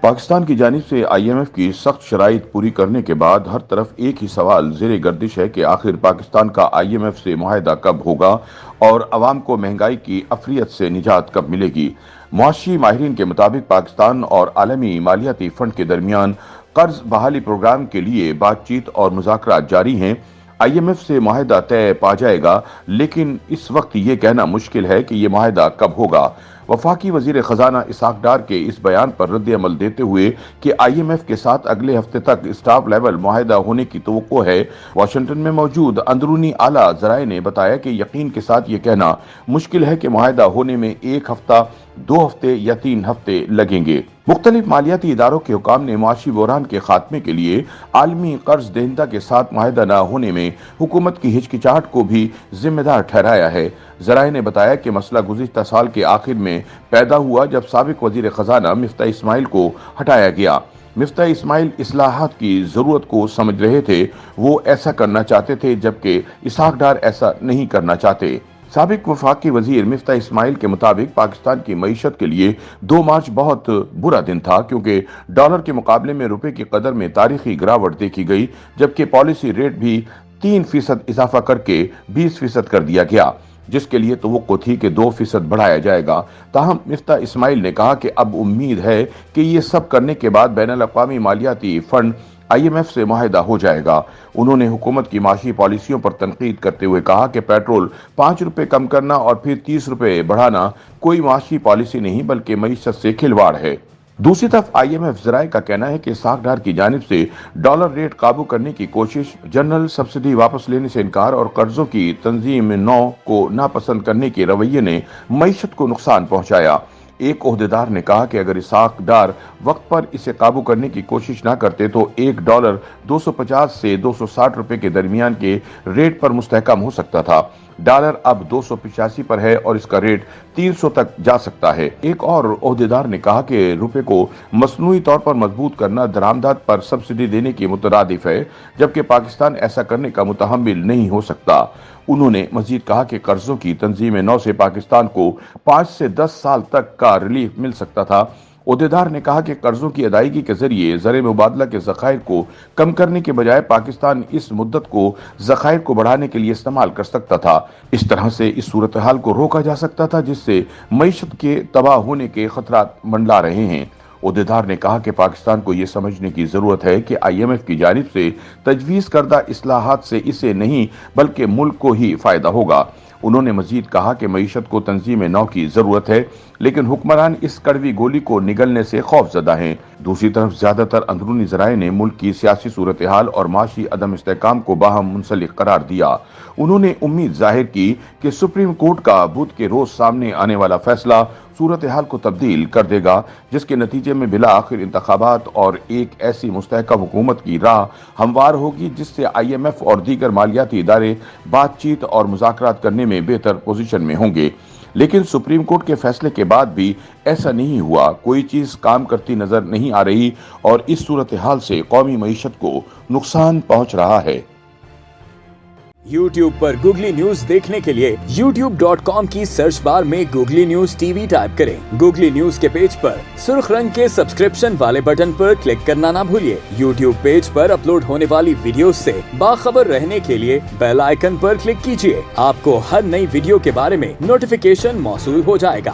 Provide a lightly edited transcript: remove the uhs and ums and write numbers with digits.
پاکستان کی جانب سے IMF کی سخت شرائط پوری کرنے کے بعد ہر طرف ایک ہی سوال زیر گردش ہے کہ آخر پاکستان کا IMF سے معاہدہ کب ہوگا اور عوام کو مہنگائی کی افریت سے نجات کب ملے گی۔ معاشی ماہرین کے مطابق پاکستان اور عالمی مالیاتی فنڈ کے درمیان قرض بحالی پروگرام کے لیے بات چیت اور مذاکرات جاری ہیں۔ IMF سے معاہدہ طے پا جائے گا، لیکن اس وقت یہ کہنا مشکل ہے کہ یہ معاہدہ کب ہوگا۔ وفاقی وزیر خزانہ اسحاق ڈار کے اس بیان پر رد عمل دیتے ہوئے کہ IMF کے ساتھ اگلے ہفتے تک اسٹاف لیول معاہدہ ہونے کی توقع ہے، واشنگٹن میں موجود اندرونی اعلیٰ ذرائع نے بتایا کہ یقین کے ساتھ یہ کہنا مشکل ہے کہ معاہدہ ہونے میں 1 ہفتہ، 2 ہفتے یا 3 ہفتے لگیں گے۔ مختلف مالیاتی اداروں کے حکام نے معاشی بحران کے خاتمے کے لیے عالمی قرض دہندہ کے ساتھ معاہدہ نہ ہونے میں حکومت کی ہچکچاہٹ کو بھی ذمہ دار ٹھہرایا ہے۔ ذرائع نے بتایا کہ مسئلہ گزشتہ سال کے آخر میں پیدا ہوا جب سابق وزیر خزانہ مفتاح اسماعیل کو ہٹایا گیا۔ مفتاح اسماعیل اصلاحات کی ضرورت کو سمجھ رہے تھے، وہ ایسا کرنا چاہتے تھے، جبکہ اسحاق ڈار ایسا نہیں کرنا چاہتے۔ سابق وفاقی وزیر مفتاح اسماعیل کے مطابق پاکستان کی معیشت کے لیے 2 مارچ بہت برا دن تھا، کیونکہ ڈالر کے مقابلے میں روپے کی قدر میں تاریخی گراوٹ دیکھی گئی، جبکہ پالیسی ریٹ بھی 3% اضافہ کر کے 20% کر دیا گیا، جس کے لیے توقع تھی کہ 2% بڑھایا جائے گا۔ تاہم مفتاح اسماعیل نے کہا کہ اب امید ہے کہ یہ سب کرنے کے بعد بین الاقوامی مالیاتی فنڈ IMF سے معاہدہ ہو جائے گا۔ انہوں نے حکومت کی معاشی پالیسیوں پر تنقید کرتے ہوئے کہا کہ پیٹرول 5 روپے کم کرنا اور پھر 30 روپے بڑھانا کوئی معاشی پالیسی نہیں بلکہ معیشت سے کھلواڑ ہے۔ دوسری طرف IMF ذرائع کا کہنا ہے کہ اسحاق ڈار کی جانب سے ڈالر ریٹ قابو کرنے کی کوشش، جنرل سبسڈی واپس لینے سے انکار اور قرضوں کی تنظیم نو کو ناپسند کرنے کے رویے نے معیشت کو نقصان پہنچایا۔ ایک عہدیدار نے کہا کہ اگر اسحاق ڈار وقت پر اسے قابو کرنے کی کوشش نہ کرتے تو $1 250 سے 260 روپے کے درمیان کے ریٹ پر مستحکم ہو سکتا تھا۔ ڈالر اب 285 پر ہے اور اس کا ریٹ 300 تک جا سکتا ہے۔ ایک اور عہدیدار نے کہا کہ روپے کو مصنوعی طور پر مضبوط کرنا درآمدات پر سبسڈی دینے کی مترادف ہے، جبکہ پاکستان ایسا کرنے کا متحمل نہیں ہو سکتا۔ انہوں نے مزید کہا کہ قرضوں کی تنظیم نو سے پاکستان کو 5 سے 10 سال تک کا ریلیف مل سکتا تھا۔ عہدیدار نے کہا کہ قرضوں کی ادائیگی کے ذریعے زر مبادلہ کے ذخائر کو کم کرنے کے بجائے پاکستان اس مدت کو ذخائر کو بڑھانے کے لیے استعمال کر سکتا تھا۔ اس طرح سے اس صورتحال کو روکا جا سکتا تھا جس سے معیشت کے تباہ ہونے کے خطرات منڈلا رہے ہیں۔ عہدیدار نے کہا کہ پاکستان کو یہ سمجھنے کی ضرورت ہے کہ IMF کی جانب سے تجویز کردہ اصلاحات سے اسے نہیں بلکہ ملک کو ہی فائدہ ہوگا۔ انہوں نے مزید کہا کہ معیشت کو تنظیم نو کی ضرورت ہے، لیکن حکمران اس کڑوی گولی کو نگلنے سے خوف زدہ ہیں۔ دوسری طرف زیادہ تر اندرونی ذرائع نے ملک کی سیاسی صورتحال اور معاشی عدم استحکام کو باہم منسلک قرار دیا۔ انہوں نے امید ظاہر کی کہ سپریم کورٹ کا بدھ کے روز سامنے آنے والا فیصلہ صورتحال کو تبدیل کر دے گا، جس کے نتیجے میں بالآخر انتخابات اور ایک ایسی مستحکم حکومت کی راہ ہموار ہوگی جس سے IMF اور دیگر مالیاتی ادارے بات چیت اور مذاکرات کرنے میں بہتر پوزیشن میں ہوں گے۔ لیکن سپریم کورٹ کے فیصلے کے بعد بھی ایسا نہیں ہوا، کوئی چیز کام کرتی نظر نہیں آ رہی اور اس صورتحال سے قومی معیشت کو نقصان پہنچ رہا ہے۔ YouTube پر گوگلی نیوز دیکھنے کے لیے youtube.com کی سرچ بار میں گوگلی نیوز TV ٹائپ کریں۔ گوگلی نیوز کے پیج پر سرخ رنگ کے سبسکرپشن والے بٹن پر کلک کرنا نہ بھولیے۔ YouTube پیج پر اپلوڈ ہونے والی ویڈیوز سے باخبر رہنے کے لیے بیل آئیکن پر کلک کیجیے۔ آپ کو ہر نئی ویڈیو کے بارے میں نوٹیفیکیشن موصول ہو جائے گا۔